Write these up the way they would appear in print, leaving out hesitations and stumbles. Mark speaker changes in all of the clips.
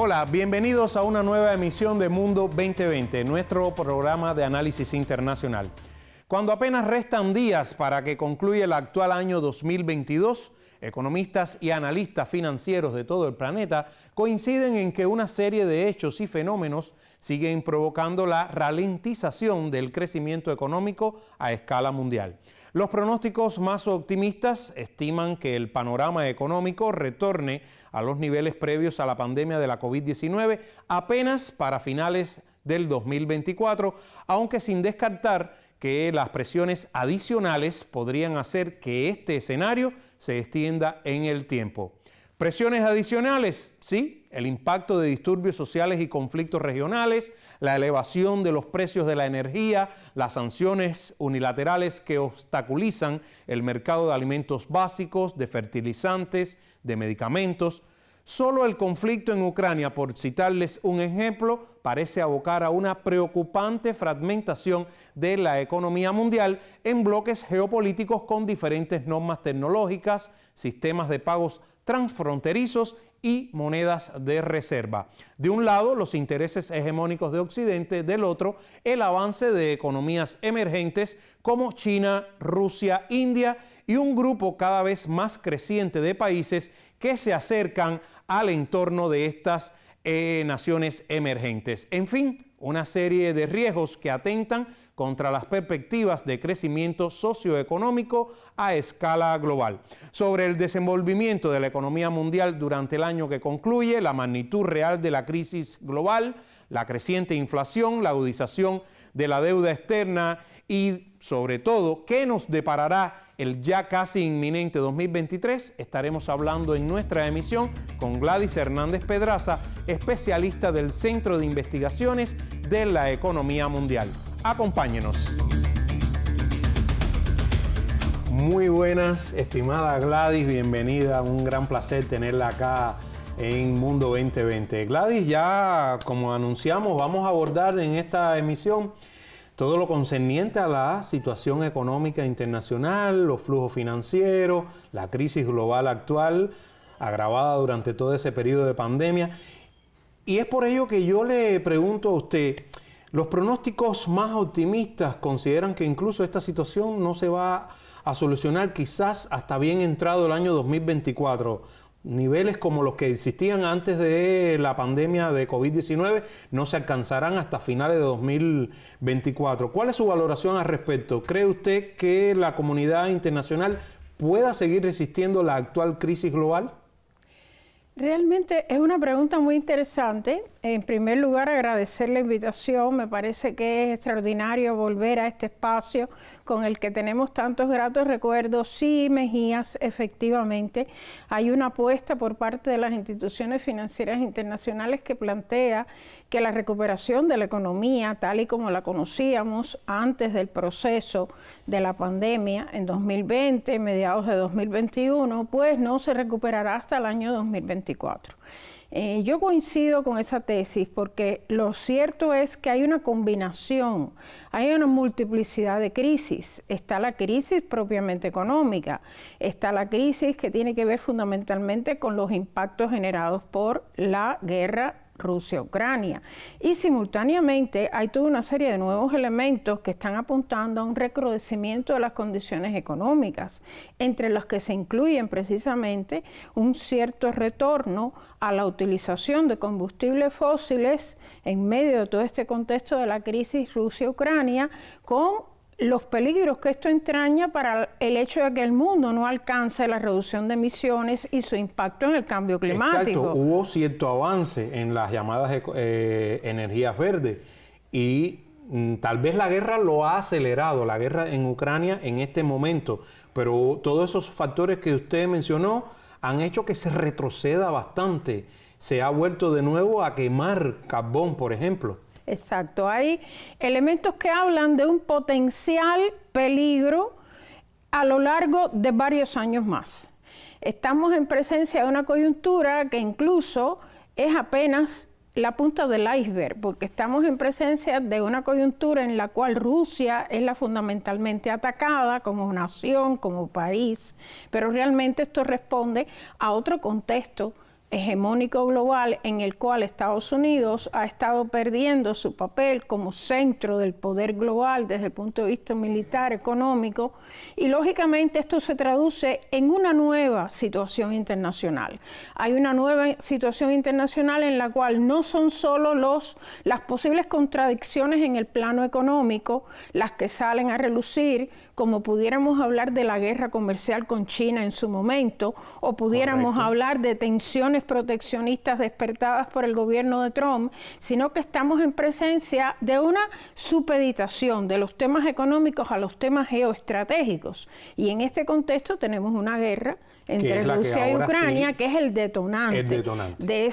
Speaker 1: Hola, bienvenidos a una nueva emisión de Mundo 2020, nuestro programa de análisis internacional. Cuando apenas restan días para que concluya el actual año 2022, economistas y analistas financieros de todo el planeta coinciden en que una serie de hechos y fenómenos siguen provocando la ralentización del crecimiento económico a escala mundial. Los pronósticos más optimistas estiman que el panorama económico retorne a los niveles previos a la pandemia de la COVID-19 apenas para finales del 2024, aunque sin descartar que las presiones adicionales podrían hacer que este escenario se extienda en el tiempo. Presiones adicionales, sí, el impacto de disturbios sociales y conflictos regionales, la elevación de los precios de la energía, las sanciones unilaterales que obstaculizan el mercado de alimentos básicos, de fertilizantes, de medicamentos. Solo el conflicto en Ucrania, por citarles un ejemplo, parece abocar a una preocupante fragmentación de la economía mundial en bloques geopolíticos con diferentes normas tecnológicas, sistemas de pagos transfronterizos y monedas de reserva. De un lado, los intereses hegemónicos de Occidente, del otro, el avance de economías emergentes como China, Rusia, India y un grupo cada vez más creciente de países que se acercan al entorno de estas naciones emergentes. En fin, una serie de riesgos que atentan contra las perspectivas de crecimiento socioeconómico a escala global. Sobre el desenvolvimiento de la economía mundial durante el año que concluye, la magnitud real de la crisis global, la creciente inflación, la agudización de la deuda externa y, sobre todo, ¿qué nos deparará el ya casi inminente 2023? Estaremos hablando en nuestra emisión con Gladys Hernández Pedraza, especialista del Centro de Investigaciones de la Economía Mundial. Acompáñenos. Muy buenas, estimada Gladys, bienvenida. Un gran placer tenerla acá en Mundo 2020. Gladys, ya como anunciamos, vamos a abordar en esta emisión todo lo concerniente a la situación económica internacional, los flujos financieros, la crisis global actual, agravada durante todo ese periodo de pandemia. Y es por ello que yo le pregunto a usted, los pronósticos más optimistas consideran que incluso esta situación no se va a solucionar quizás hasta bien entrado el año 2024. Niveles como los que existían antes de la pandemia de COVID-19 no se alcanzarán hasta finales de 2024. ¿Cuál es su valoración al respecto? ¿Cree usted que la comunidad internacional pueda seguir resistiendo la actual crisis global?
Speaker 2: Realmente es una pregunta muy interesante. En primer lugar, agradecer la invitación. Me parece que es extraordinario volver a este espacio con el que tenemos tantos gratos recuerdos. Sí, Mejías, efectivamente, hay una apuesta por parte de las instituciones financieras internacionales que plantea que la recuperación de la economía, tal y como la conocíamos antes del proceso de la pandemia en 2020, mediados de 2021, pues no se recuperará hasta el año 2024. Yo coincido con esa tesis porque lo cierto es que hay una combinación, hay una multiplicidad de crisis. Está la crisis propiamente económica, está la crisis que tiene que ver fundamentalmente con los impactos generados por la guerra Rusia-Ucrania. Y simultáneamente hay toda una serie de nuevos elementos que están apuntando a un recrudecimiento de las condiciones económicas, entre los que se incluyen precisamente un cierto retorno a la utilización de combustibles fósiles en medio de todo este contexto de la crisis Rusia-Ucrania, con los peligros que esto entraña para el hecho de que el mundo no alcance la reducción de emisiones y su impacto en el cambio climático.
Speaker 1: Exacto, hubo cierto avance en las llamadas energías verdes y tal vez la guerra lo ha acelerado, la guerra en Ucrania en este momento, pero todos esos factores que usted mencionó han hecho que se retroceda bastante. Se ha vuelto de nuevo a quemar carbón, por ejemplo.
Speaker 2: Exacto, hay elementos que hablan de un potencial peligro a lo largo de varios años más. Estamos en presencia de una coyuntura que incluso es apenas la punta del iceberg, porque estamos en presencia de una coyuntura en la cual Rusia es la fundamentalmente atacada como nación, como país, pero realmente esto responde a otro contexto hegemónico global en el cual Estados Unidos ha estado perdiendo su papel como centro del poder global desde el punto de vista militar, económico, y lógicamente esto se traduce en una nueva situación internacional. Hay una nueva situación internacional en la cual no son solo las posibles contradicciones en el plano económico las que salen a relucir, como pudiéramos hablar de la guerra comercial con China en su momento, o pudiéramos hablar de tensiones proteccionistas despertadas por el gobierno de Trump, sino que estamos en presencia de una supeditación de los temas económicos a los temas geoestratégicos. Y en este contexto tenemos una guerra entre Rusia y Ucrania, que es el detonante de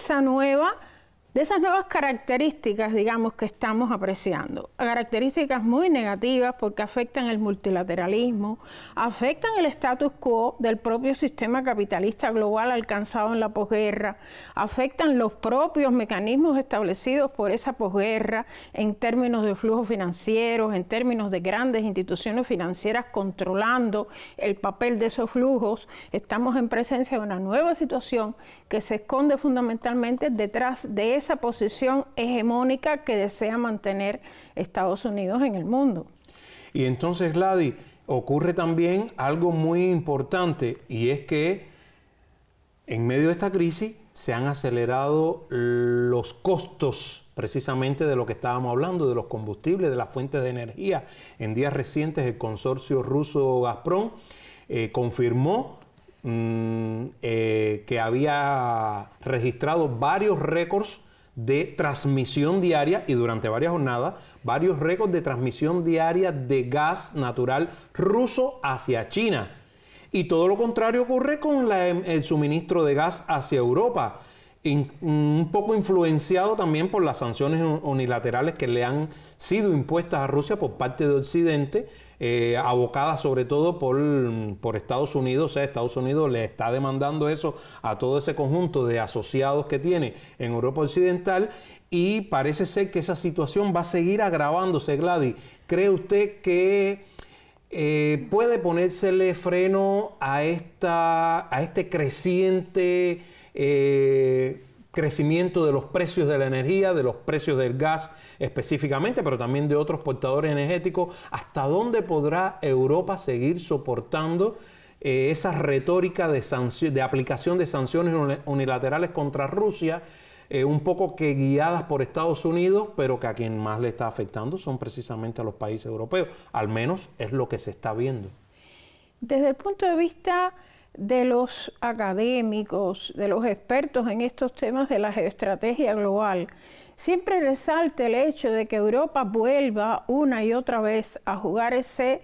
Speaker 2: esas nuevas características, digamos, que estamos apreciando. Características muy negativas porque afectan el multilateralismo, afectan el status quo del propio sistema capitalista global alcanzado en la posguerra, afectan los propios mecanismos establecidos por esa posguerra en términos de flujos financieros, en términos de grandes instituciones financieras controlando el papel de esos flujos. Estamos en presencia de una nueva situación que se esconde fundamentalmente detrás de esa posición hegemónica que desea mantener Estados Unidos en el mundo.
Speaker 1: Y entonces, Gladys, ocurre también algo muy importante, y es que en medio de esta crisis se han acelerado los costos precisamente de lo que estábamos hablando, de los combustibles, de las fuentes de energía. En días recientes el consorcio ruso Gazprom confirmó que había registrado varios récords de transmisión diaria, y durante varias jornadas, varios récords de transmisión diaria de gas natural ruso hacia China. Y todo lo contrario ocurre con el suministro de gas hacia Europa, un poco influenciado también por las sanciones unilaterales que le han sido impuestas a Rusia por parte de Occidente, abocada sobre todo por Estados Unidos. O sea, Estados Unidos le está demandando eso a todo ese conjunto de asociados que tiene en Europa Occidental, y parece ser que esa situación va a seguir agravándose. Gladys, ¿cree usted que puede ponérsele freno a este creciente crecimiento de los precios de la energía, de los precios del gas específicamente, pero también de otros portadores energéticos? ¿Hasta dónde podrá Europa seguir soportando esa retórica de aplicación de sanciones unilaterales contra Rusia, un poco que guiadas por Estados Unidos, pero que a quien más le está afectando son precisamente a los países europeos? Al menos es lo que se está viendo.
Speaker 2: Desde el punto de vista de los académicos, de los expertos en estos temas de la geoestrategia global, siempre resalta el hecho de que Europa vuelva una y otra vez a jugar ese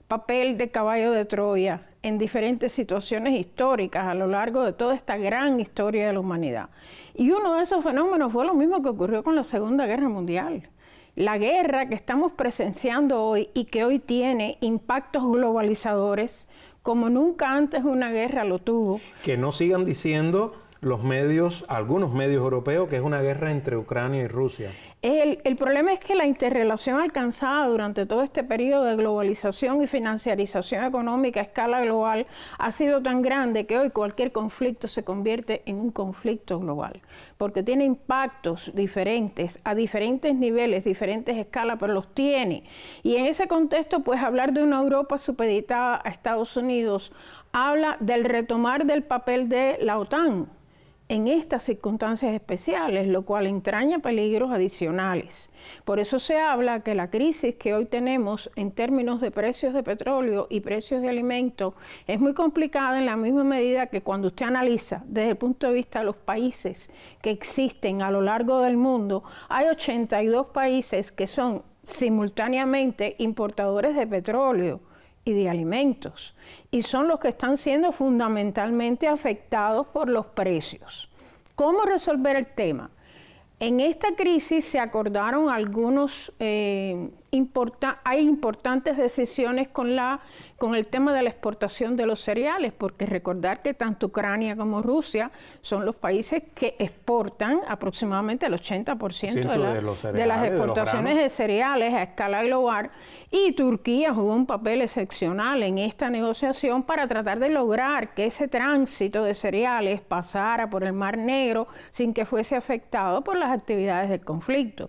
Speaker 2: papel de caballo de Troya en diferentes situaciones históricas a lo largo de toda esta gran historia de la humanidad. Y uno de esos fenómenos fue lo mismo que ocurrió con la Segunda Guerra Mundial. La guerra que estamos presenciando hoy y que hoy tiene impactos globalizadores como nunca antes una guerra lo tuvo. Que no sigan diciendo los medios, algunos medios europeos, que es una guerra entre Ucrania y Rusia. El problema es que la interrelación alcanzada durante todo este periodo de globalización y financiarización económica a escala global ha sido tan grande que hoy cualquier conflicto se convierte en un conflicto global, porque tiene impactos diferentes, a diferentes niveles, diferentes escalas, pero los tiene. Y en ese contexto, pues hablar de una Europa supeditada a Estados Unidos habla del retomar del papel de la OTAN en estas circunstancias especiales, lo cual entraña peligros adicionales. Por eso se habla que la crisis que hoy tenemos en términos de precios de petróleo y precios de alimentos es muy complicada en la misma medida que cuando usted analiza desde el punto de vista de los países que existen a lo largo del mundo, hay 82 países que son simultáneamente importadores de petróleo y de alimentos, y son los que están siendo fundamentalmente afectados por los precios. ¿Cómo resolver el tema? En esta crisis se acordaron algunos, hay importantes decisiones con el tema de la exportación de los cereales, porque recordar que tanto Ucrania como Rusia son los países que exportan aproximadamente el 80% de las exportaciones de cereales a escala global, y Turquía jugó un papel excepcional en esta negociación para tratar de lograr que ese tránsito de cereales pasara por el Mar Negro sin que fuese afectado por las actividades del conflicto.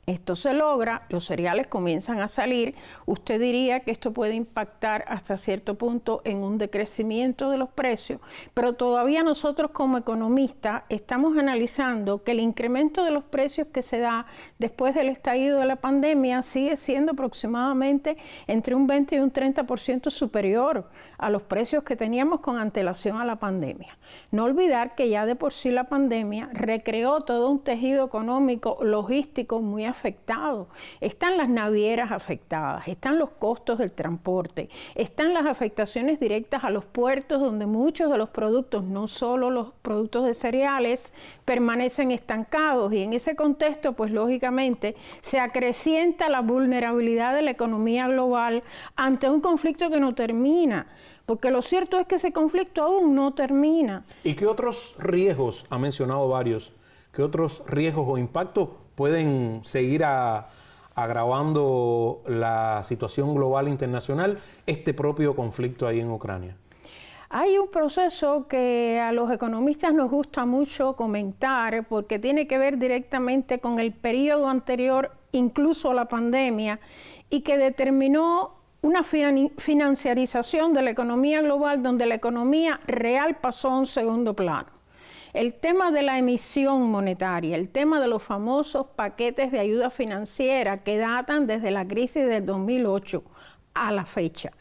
Speaker 2: Esto se logra, los cereales comienzan a salir. Usted diría que esto puede impactar hasta cierto punto en un decrecimiento de los precios, pero todavía nosotros como economistas estamos analizando que el incremento de los precios que se da después del estallido de la pandemia sigue siendo aproximadamente entre un 20 y un 30% superior a los precios que teníamos con antelación a la pandemia. No olvidar que ya de por sí la pandemia recreó todo un tejido económico, logístico muy afectado. Están las navieras afectadas, están los costos del transporte, están las afectaciones directas a los puertos donde muchos de los productos, no solo los productos de cereales, permanecen estancados, y en ese contexto pues lógicamente se acrecienta la vulnerabilidad de la economía global ante un conflicto que no termina. Porque lo cierto es que ese conflicto aún no termina.
Speaker 1: ¿Y qué otros riesgos, ha mencionado varios, qué otros riesgos o impactos pueden seguir agravando la situación global internacional, este propio conflicto ahí en Ucrania?
Speaker 2: Hay un proceso que a los economistas nos gusta mucho comentar porque tiene que ver directamente con el periodo anterior, incluso a la pandemia, y que determinó una financiarización de la economía global donde la economía real pasó a un segundo plano. El tema de la emisión monetaria, el tema de los famosos paquetes de ayuda financiera que datan desde la crisis del 2008 a la fecha.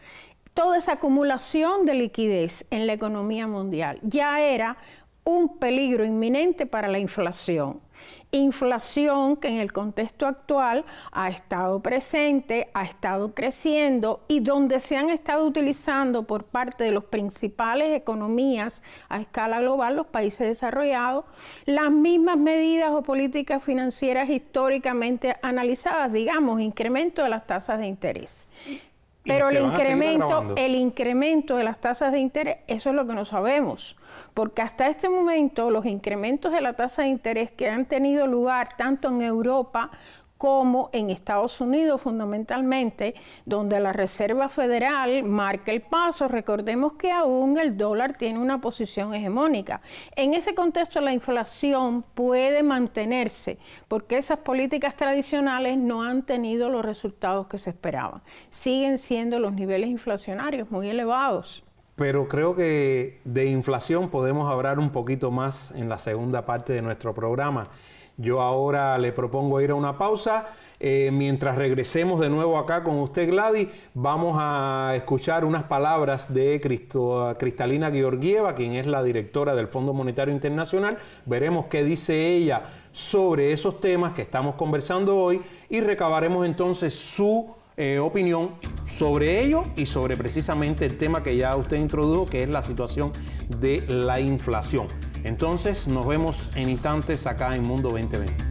Speaker 2: Toda esa acumulación de liquidez en la economía mundial ya era un peligro inminente para la inflación. Inflación que en el contexto actual ha estado presente, ha estado creciendo, y donde se han estado utilizando por parte de las principales economías a escala global, los países desarrollados, las mismas medidas o políticas financieras históricamente analizadas, digamos, incremento de las tasas de interés. Pero el incremento de las tasas de interés, eso es lo que no sabemos, porque hasta este momento los incrementos de la tasa de interés que han tenido lugar tanto en Europa como en Estados Unidos fundamentalmente, donde la Reserva Federal marca el paso, recordemos que aún el dólar tiene una posición hegemónica. En ese contexto la inflación puede mantenerse porque esas políticas tradicionales no han tenido los resultados que se esperaban. Siguen siendo los niveles inflacionarios muy elevados.
Speaker 1: Pero creo que de inflación podemos hablar un poquito más en la segunda parte de nuestro programa. Yo ahora le propongo ir a una pausa. Mientras regresemos de nuevo acá con usted, Gladys, vamos a escuchar unas palabras de Kristalina Georgieva, quien es la directora del Fondo Monetario Internacional. Veremos qué dice ella sobre esos temas que estamos conversando hoy y recabaremos entonces su opinión sobre ello y sobre precisamente el tema que ya usted introdujo, que es la situación de la inflación. Entonces, nos vemos en instantes acá en Mundo 2020.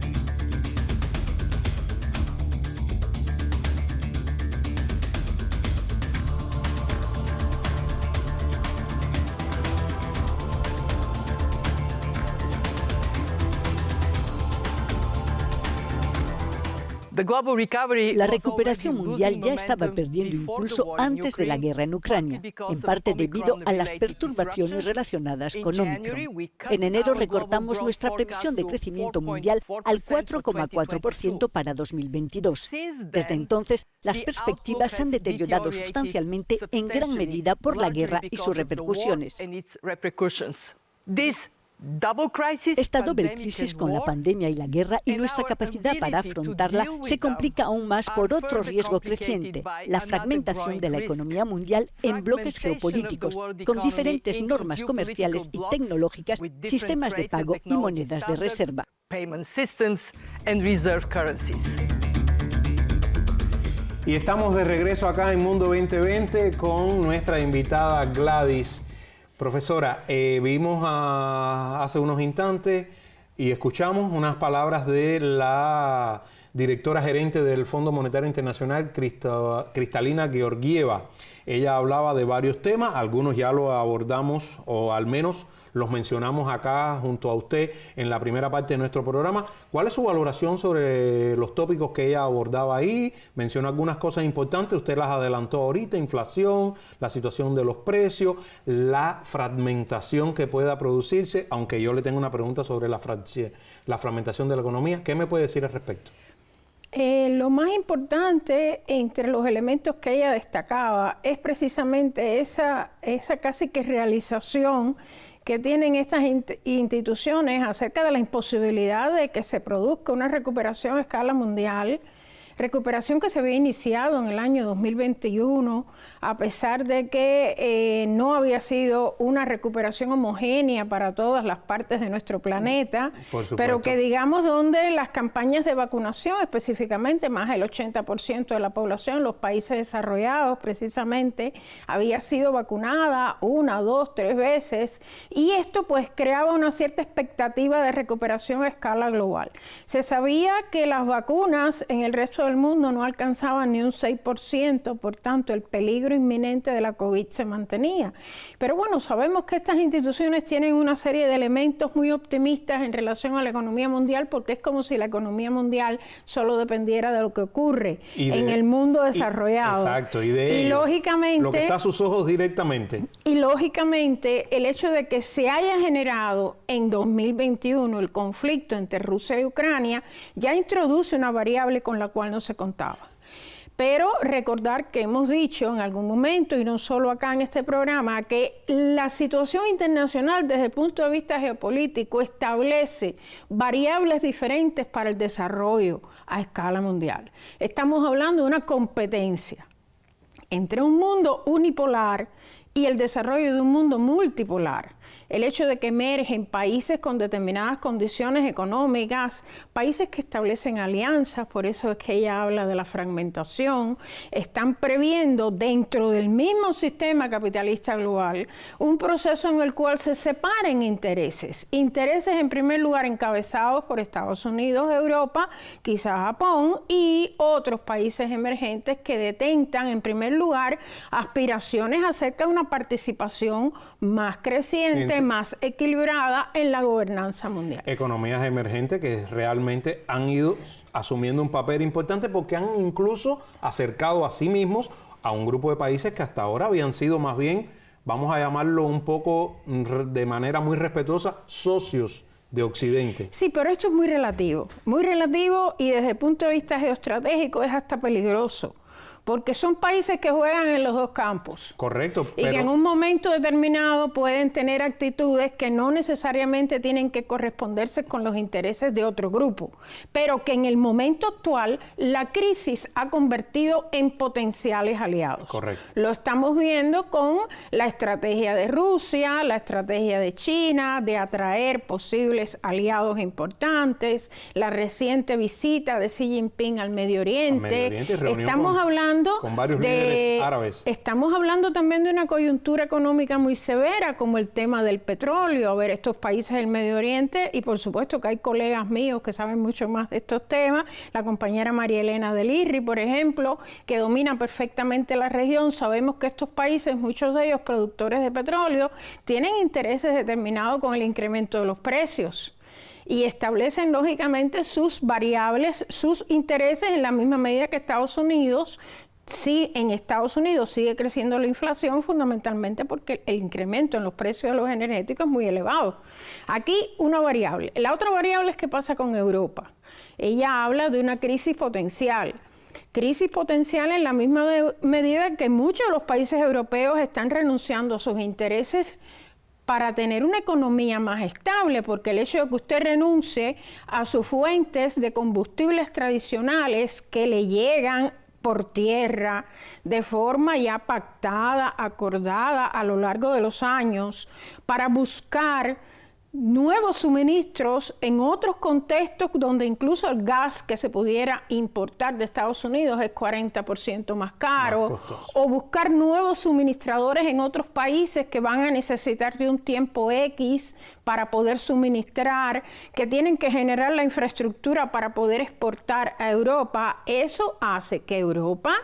Speaker 3: La recuperación mundial ya estaba perdiendo impulso antes de la guerra en Ucrania, en parte debido a las perturbaciones relacionadas con Omicron. En enero recortamos nuestra previsión de crecimiento mundial al 4,4% para 2022. Desde entonces, las perspectivas se han deteriorado sustancialmente en gran medida por la guerra y sus repercusiones. Esta doble crisis con la pandemia y la guerra y nuestra capacidad para afrontarla se complica aún más por otro riesgo creciente, la fragmentación de la economía mundial en bloques geopolíticos, con diferentes normas comerciales y tecnológicas, sistemas de pago y monedas de reserva.
Speaker 1: Y estamos de regreso acá en Mundo 2020 con nuestra invitada Gladys. Profesora, vimos hace unos instantes Y escuchamos unas palabras de la directora gerente del Fondo Monetario Internacional, Kristalina Georgieva. Ella hablaba de varios temas, algunos ya los abordamos o al menos los mencionamos acá junto a usted en la primera parte de nuestro programa. ¿Cuál es su valoración sobre los tópicos que ella abordaba ahí? Mencionó algunas cosas importantes, usted las adelantó ahorita: inflación, la situación de los precios, la fragmentación que pueda producirse, aunque yo le tengo una pregunta sobre la fragmentación de la economía. ¿Qué me puede decir al respecto?
Speaker 2: Lo más importante entre los elementos que ella destacaba es precisamente esa casi que realización que tienen estas instituciones acerca de la imposibilidad de que se produzca una recuperación a escala mundial, recuperación que se había iniciado en el año 2021, a pesar de que no había sido una recuperación homogénea para todas las partes de nuestro planeta, pero que digamos donde las campañas de vacunación, específicamente más del 80% de la población, los países desarrollados precisamente, había sido vacunada 1, 2, 3 veces, y esto pues creaba una cierta expectativa de recuperación a escala global. Se sabía que las vacunas en el resto del mundo no alcanzaban ni un 6%, por tanto el peligro inminente de la COVID se mantenía. Pero bueno, sabemos que estas instituciones tienen una serie de elementos muy optimistas en relación a la economía mundial, porque es como si la economía mundial solo dependiera de lo que ocurre en el mundo desarrollado.
Speaker 1: Exacto, y de ello,
Speaker 2: lógicamente,
Speaker 1: lo que está a sus ojos directamente.
Speaker 2: Y lógicamente el hecho de que se haya generado en 2021 el conflicto entre Rusia y Ucrania ya introduce una variable con la cual no se contaba. Pero recordar que hemos dicho en algún momento, y no solo acá en este programa, que la situación internacional desde el punto de vista geopolítico establece variables diferentes para el desarrollo a escala mundial. Estamos hablando de una competencia entre un mundo unipolar y el desarrollo de un mundo multipolar. El hecho de que emergen países con determinadas condiciones económicas, países que establecen alianzas, por eso es que ella habla de la fragmentación, están previendo dentro del mismo sistema capitalista global un proceso en el cual se separen intereses. Intereses en primer lugar encabezados por Estados Unidos, Europa, quizás Japón y otros países emergentes que detentan en primer lugar aspiraciones acerca de una participación más creciente, más equilibrada en la gobernanza mundial.
Speaker 1: Economías emergentes que realmente han ido asumiendo un papel importante porque han incluso acercado a sí mismos a un grupo de países que hasta ahora habían sido más bien, vamos a llamarlo un poco de manera muy respetuosa, socios de Occidente.
Speaker 2: Sí, pero esto es muy relativo y desde el punto de vista geoestratégico es hasta peligroso. Porque son países que juegan en los dos campos.
Speaker 1: Correcto.
Speaker 2: Y que en un momento determinado pueden tener actitudes que no necesariamente tienen que corresponderse con los intereses de otro grupo, pero que en el momento actual la crisis ha convertido en potenciales aliados.
Speaker 1: Correcto.
Speaker 2: Lo estamos viendo con la estrategia de Rusia, la estrategia de China, de atraer posibles aliados importantes, la reciente visita de Xi Jinping al Medio Oriente. Estamos hablando
Speaker 1: con varios líderes árabes.
Speaker 2: Estamos hablando también de una coyuntura económica muy severa, como el tema del petróleo. A ver, estos países del Medio Oriente, y por supuesto que hay colegas míos que saben mucho más de estos temas, la compañera María Elena del IRRI, por ejemplo, que domina perfectamente la región. Sabemos que estos países, muchos de ellos productores de petróleo, tienen intereses determinados con el incremento de los precios. Y establecen lógicamente sus variables, sus intereses en la misma medida que Estados Unidos. Sí, en Estados Unidos sigue creciendo la inflación fundamentalmente porque el incremento en los precios de los energéticos es muy elevado. Aquí una variable. La otra variable es qué pasa con Europa. Ella habla de una crisis potencial. Crisis potencial en la misma medida que muchos de los países europeos están renunciando a sus intereses para tener una economía más estable, porque el hecho de que usted renuncie a sus fuentes de combustibles tradicionales que le llegan por tierra de forma ya pactada, acordada a lo largo de los años, para buscar nuevos suministros en otros contextos donde incluso el gas que se pudiera importar de Estados Unidos es 40% más caro, o buscar nuevos suministradores en otros países que van a necesitar de un tiempo X para poder suministrar, que tienen que generar la infraestructura para poder exportar a Europa. Eso hace que Europa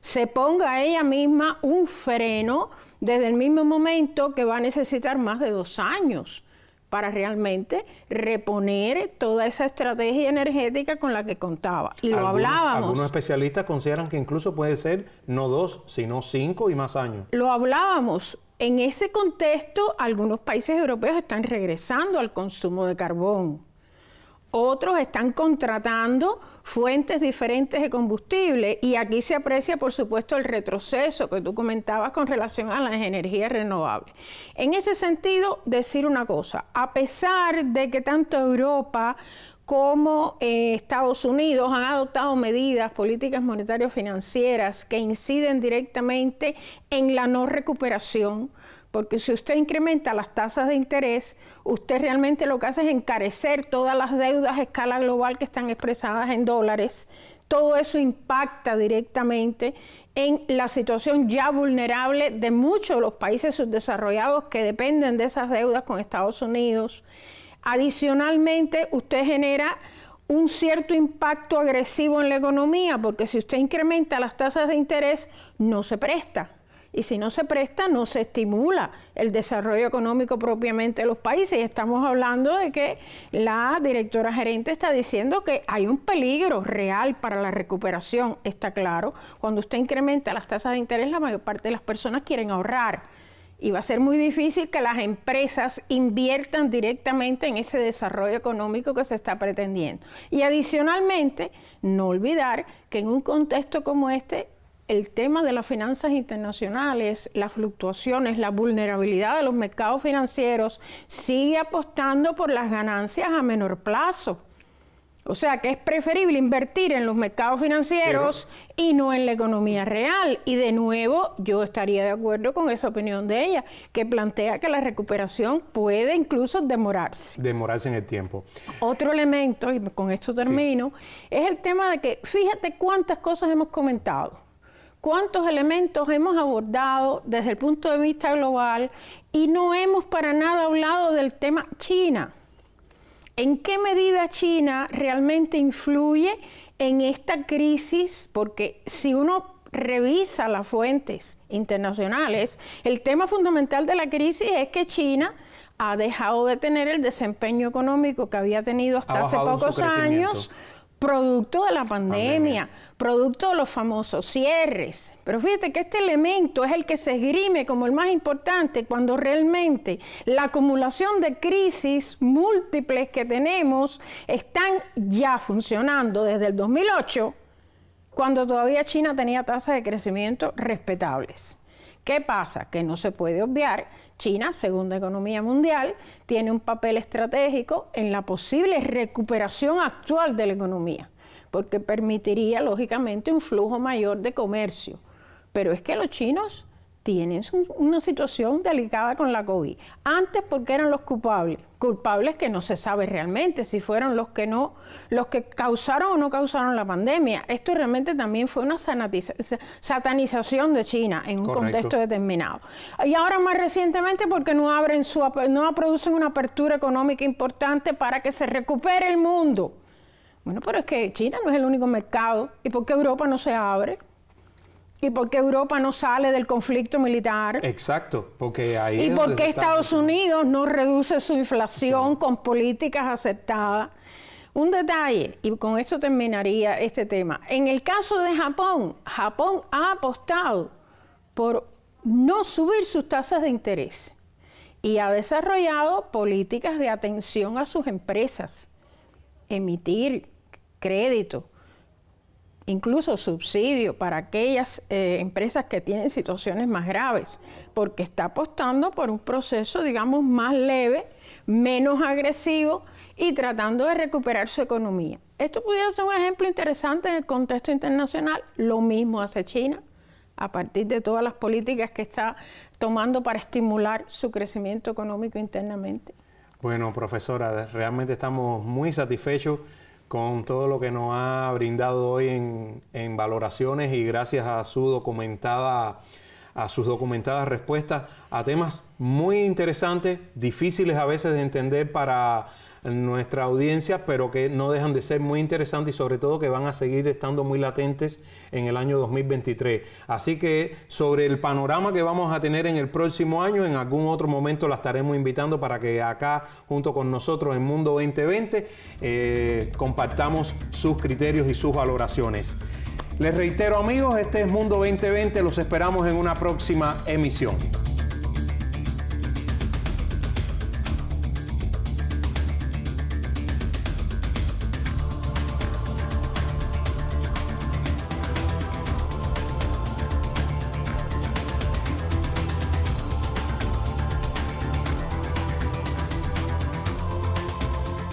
Speaker 2: se ponga a ella misma un freno desde el mismo momento que va a necesitar más de 2 años para realmente reponer toda esa estrategia energética con la que contaba. Y lo hablábamos.
Speaker 1: Algunos especialistas consideran que incluso puede ser no 2, sino 5 y más años.
Speaker 2: Lo hablábamos. En ese contexto, algunos países europeos están regresando al consumo de carbón. Otros están contratando fuentes diferentes de combustible, y aquí se aprecia, por supuesto, el retroceso que tú comentabas con relación a las energías renovables. En ese sentido, decir una cosa: a pesar de que tanto Europa como Estados Unidos han adoptado medidas, políticas monetarias financieras que inciden directamente en la no recuperación, porque si usted incrementa las tasas de interés, usted realmente lo que hace es encarecer todas las deudas a escala global que están expresadas en dólares. Todo eso impacta directamente en la situación ya vulnerable de muchos de los países subdesarrollados que dependen de esas deudas con Estados Unidos. Adicionalmente, usted genera un cierto impacto agresivo en la economía, porque si usted incrementa las tasas de interés, no se presta. Y si no se presta, no se estimula el desarrollo económico propiamente de los países. Y estamos hablando de que la directora gerente está diciendo que hay un peligro real para la recuperación. Está claro, cuando usted incrementa las tasas de interés, la mayor parte de las personas quieren ahorrar. Y va a ser muy difícil que las empresas inviertan directamente en ese desarrollo económico que se está pretendiendo. Y adicionalmente, no olvidar que en un contexto como este, el tema de las finanzas internacionales, las fluctuaciones, la vulnerabilidad de los mercados financieros, sigue apostando por las ganancias a menor plazo. O sea que es preferible invertir en los mercados financieros y no en la economía real. Y de nuevo, yo estaría de acuerdo con esa opinión de ella, que plantea que la recuperación puede incluso demorarse.
Speaker 1: Demorarse en el tiempo.
Speaker 2: Otro elemento, y con esto termino, es el tema de que, fíjate cuántas cosas hemos comentado, cuántos elementos hemos abordado desde el punto de vista global, y no hemos para nada hablado del tema China. ¿En qué medida China realmente influye en esta crisis? Porque si uno revisa las fuentes internacionales, el tema fundamental de la crisis es que China ha dejado de tener el desempeño económico que había tenido hasta hace pocos años, producto de la pandemia, producto de los famosos cierres. Pero fíjate que este elemento es el que se esgrime como el más importante cuando realmente la acumulación de crisis múltiples que tenemos están ya funcionando desde el 2008, cuando todavía China tenía tasas de crecimiento respetables. ¿Qué pasa? Que no se puede obviar, China, segunda economía mundial, tiene un papel estratégico en la posible recuperación actual de la economía, porque permitiría, lógicamente, un flujo mayor de comercio. Pero es que los chinos tienen una situación delicada con la COVID. Antes, porque eran los culpables que no se sabe realmente si fueron los que causaron o no causaron la pandemia. Esto realmente también fue una satanización de China en un contexto determinado. Y ahora más recientemente porque no producen una apertura económica importante para que se recupere el mundo. Bueno, pero es que China no es el único mercado. ¿Y por qué Europa no se abre? ¿Y por qué Europa no sale del conflicto militar?
Speaker 1: Exacto, porque ahí...
Speaker 2: ¿Y por qué Estados Unidos no reduce su inflación con políticas aceptadas? Un detalle, y con esto terminaría este tema. En el caso de Japón, Japón ha apostado por no subir sus tasas de interés y ha desarrollado políticas de atención a sus empresas, emitir crédito, incluso subsidio para aquellas empresas que tienen situaciones más graves, porque está apostando por un proceso, digamos, más leve, menos agresivo y tratando de recuperar su economía. Esto pudiera ser un ejemplo interesante en el contexto internacional. Lo mismo hace China, a partir de todas las políticas que está tomando para estimular su crecimiento económico internamente.
Speaker 1: Bueno, profesora, realmente estamos muy satisfechos con todo lo que nos ha brindado hoy en valoraciones y gracias a sus documentadas respuestas a temas muy interesantes, difíciles a veces de entender para nuestra audiencia, pero que no dejan de ser muy interesantes y sobre todo que van a seguir estando muy latentes en el año 2023. Así que sobre el panorama que vamos a tener en el próximo año, en algún otro momento la estaremos invitando para que acá junto con nosotros en Mundo 2020 compartamos sus criterios y sus valoraciones. Les reitero, amigos, este es Mundo 2020, los esperamos en una próxima emisión.